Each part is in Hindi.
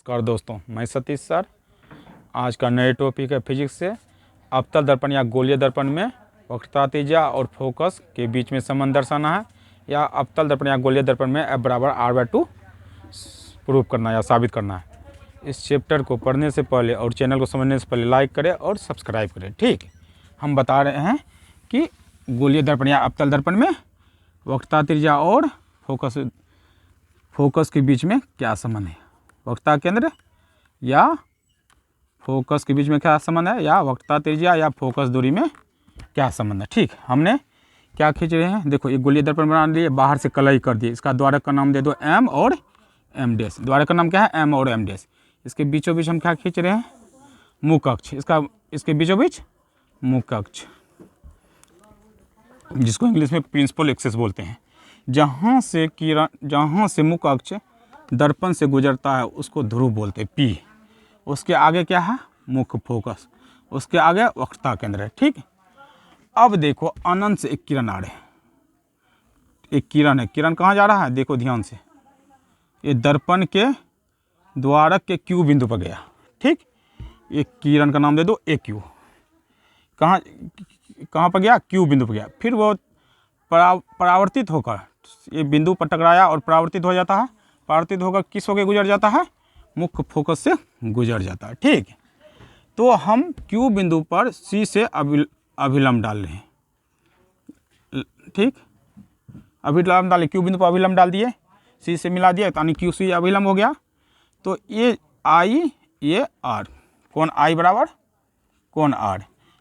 नमस्कार दोस्तों, मैं सतीश सर। आज का नए टॉपिक है फिजिक्स से। अवतल दर्पण या गोलीय दर्पण में वक्रता त्रिज्या और फोकस के बीच में संबंध दर्शाना है, या अवतल दर्पण या गोलीय दर्पण में F बराबर R/2 प्रूव करना या साबित करना है। इस चैप्टर को पढ़ने से पहले और चैनल को समझने से पहले लाइक करें और सब्सक्राइब करें। ठीक, हम बता रहे हैं कि गोलीय दर्पण या अवतल दर्पण में वक्रता त्रिज्या और फोकस के बीच में क्या संबंध है। वक्रता केंद्र या फोकस के बीच में क्या संबंध है, या वक्रता त्रिज्या या फोकस दूरी में क्या संबंध है। ठीक, हमने क्या खींच रहे हैं, देखो एक गोलीय दर्पण बना लिए, बाहर से कलई कर दिए। इसका द्वारक का नाम दे दो M और M डैश। द्वारक का नाम क्या है, M और M डैश। इसके बीचों बीच हम क्या खींच रहे हैं, मुख अक्ष। इसके बीचों बीच मुख अक्ष, जिसको इंग्लिश में प्रिंसिपल एक्सिस बोलते हैं। जहाँ से मुख अक्ष दर्पण से गुजरता है उसको ध्रुव बोलते हैं, P। उसके आगे क्या है, मुख्य फोकस। उसके आगे वक्रता केंद्र है। ठीक, अब देखो अनंत से एक किरण आ रहे हैं। एक किरण है, किरण कहाँ जा रहा है, देखो ध्यान से। ये दर्पण के द्वारक के Q बिंदु पर गया। ठीक, एक किरण का नाम दे दो AQ। कहाँ पर गया, Q बिंदु पर गया। फिर वो परावर्तित होकर ये बिंदु पर टकराया और परावर्तित हो जाता है। परावर्तित होकर किस होकर गुजर जाता है, मुख्य फोकस से गुजर जाता है। ठीक, तो हम Q बिंदु पर C से अभिलंब डाल रहे हैं। ठीक, अभिलंब डाले, Q बिंदु पर अभिलंब डाल दिए, C से मिला दिया, यानी QC अभिलंब हो गया। तो ये I, ये R, कोण I बराबर कोण R।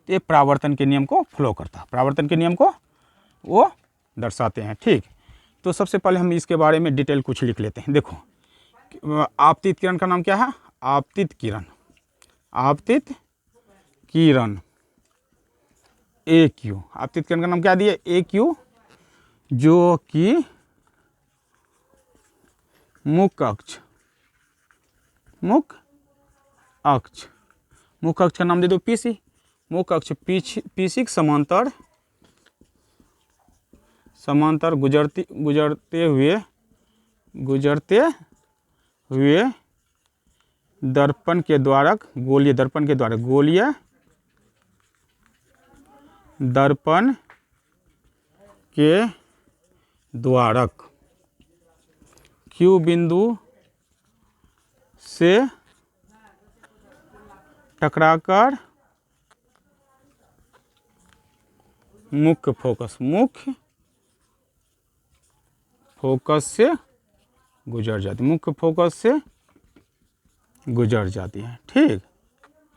ये परावर्तन के नियम को फॉलो करता है, परावर्तन के नियम को वो दर्शाते हैं। ठीक, तो सबसे पहले हम इसके बारे में डिटेल कुछ लिख लेते हैं। देखो, आपतित किरण का नाम क्या है, आपतित किरण। आपतित किरण AQ। आपतित किरण का नाम क्या दिए, AQ, जो कि मुख्य अक्ष का नाम दे दो PC। मुख्य अक्ष PC के समांतर गुजरते हुए दर्पण के द्वारक, गोलीय दर्पण के द्वारक, गोलीय दर्पण के द्वारक Q बिंदु से टकराकर मुख्य फोकस से गुजर जाती, मुख्य फोकस से गुजर जाती है। ठीक,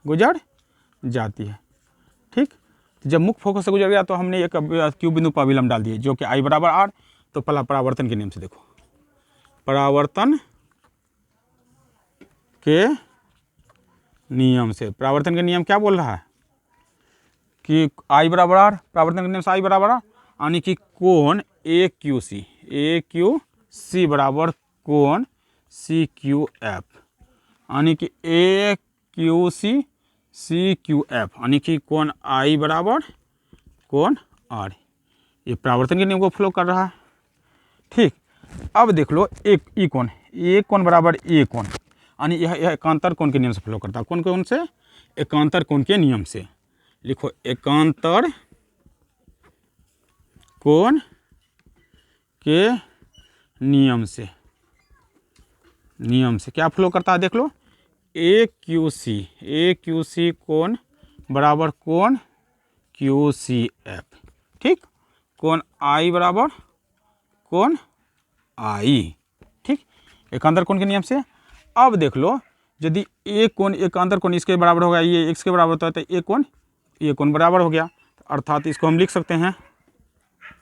गुजर जाती है। ठीक, जब मुख्य फोकस से गुजर गया तो हमने एक Q बिंदु पर अभिलंब डाल दिए, जो कि I बराबर R। तो पहला परावर्तन के नियम से देखो, परावर्तन के नियम से, परावर्तन के नियम क्या बोल रहा है कि I बराबर R, परावर्तन के नियम से I बराबर R, यानी कि कोण AQC बराबर कोण CQF, यानी कि AQC CQF, यानी कि कोण I बराबर कोण R। ये परावर्तन के नियम को फॉलो कर रहा है। ठीक, अब देख लो एक कोण बराबर A कोण, यानी यह एकांतर कोण के नियम से फॉलो करता है। कौन से, एकांतर कोण के नियम से। लिखो, एकांतर कोण के नियम से क्या फॉलो करता है, देख लो। AQC कोण बराबर कोण QCF। ठीक, कोण I बराबर कोण I। ठीक, एकांतर कोण के नियम से। अब देख लो, यदि एक कोण एकांतर कोण इसके बराबर हो गया, ये x के बराबर होता है, तो ये कोण बराबर हो गया। अर्थात इसको हम लिख सकते हैं,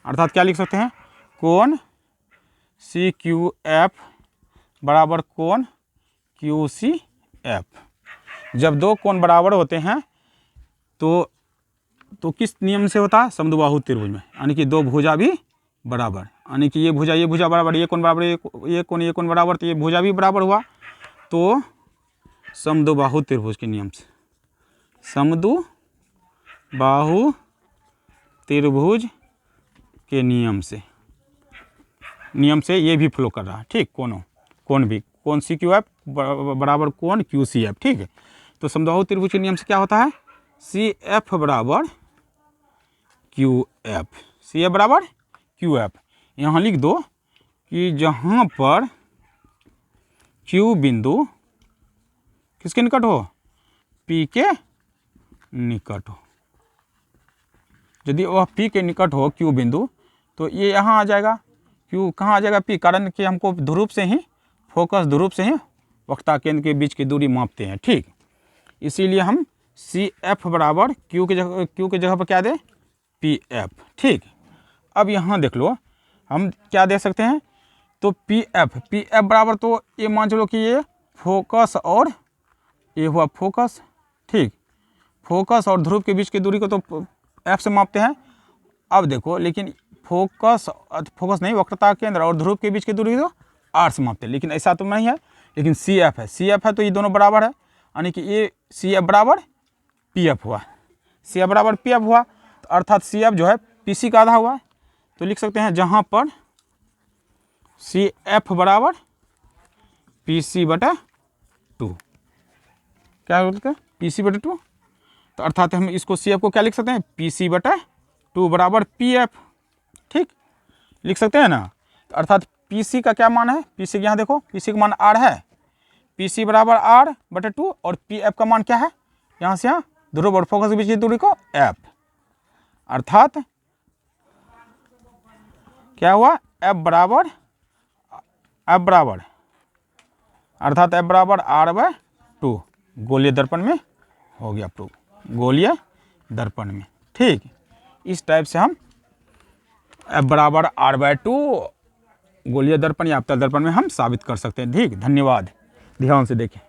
अर्थात क्या लिख सकते हैं, कोण CQF बराबर कोण QCF। जब दो कोण बराबर होते हैं तो किस नियम से होता है, समद्विबाहु त्रिभुज में, यानी कि दो भुजा भी बराबर, यानी कि ये भुजा बराबर, ये कोण बराबर, ये कोण बराबर, तो ये भुजा भी बराबर हुआ। तो समद्विबाहु त्रिभुज के नियम से, समद्विबाहु त्रिभुज के नियम से ये भी फ्लो कर रहा है। ठीक, कोण भी, कोण CQF बराबर कोण क्यू सी एफ। ठीक है, तो समबाहु त्रिभुज के नियम से क्या होता है, सी एफ बराबर क्यू एफ, सी एफ बराबर क्यू एफ। यहाँ लिख दो कि जहाँ पर क्यू बिंदु किसके निकट हो, पी के निकट हो। यदि वह पी के निकट हो क्यू बिंदु, तो ये यहाँ आ जाएगा, क्यू कहाँ आ जाएगा, पी, कारण कि हमको ध्रुव से ही, फोकस ध्रुव से ही वक्रता केंद्र के बीच की दूरी मापते हैं। ठीक, इसीलिए हम सी एफ बराबर क्यू के जगह पर क्या दें, पी एफ। ठीक, अब यहाँ देख लो हम क्या दे सकते हैं, तो पी एफ बराबर, तो ये मान चलो कि ये फोकस और ये हुआ फोकस। ठीक, फोकस और ध्रुव के बीच की दूरी को तो एफ से मापते हैं। अब देखो, लेकिन फोकस नहीं, वक्रता केंद्र और ध्रुव के बीच की दूरी तो आर से मापते हैं, लेकिन ऐसा तो नहीं है। लेकिन सी एफ है, तो ये दोनों बराबर है, यानी कि ये सी एफ बराबर पी एफ हुआ, सी एफ बराबर पी एफ हुआ, तो अर्थात सी एफ जो है पी सी का आधा हुआ। तो लिख सकते हैं जहाँ पर सी एफ बराबर पी सी बटा 2, क्या बोलते हैं, पी सी बटा 2, तो अर्थात हम इसको सी एफ को क्या लिख सकते हैं, पी सी बटा 2 बराबर पी एफ। ठीक, लिख सकते हैं ना, तो अर्थात पी सी का क्या मान है, पी सी यहाँ देखो, पी सी का मान आर है, पी सी बराबर आर बटे 2, और पी एफ का मान क्या है, यहाँ से यहाँ ध्रुव और फोकस के बीच की दूरी को एफ, अर्थात क्या हुआ, एफ बराबर अर्थात एफ बराबर आर बाय 2 गोलीय दर्पण में हो गया प्रूव, गोलीय दर्पण में। ठीक, इस टाइप से हम एफ बराबर आर बाय 2 गोलीय दर्पण या अवतल दर्पण में हम साबित कर सकते हैं। ठीक, धन्यवाद, ध्यान से देखें।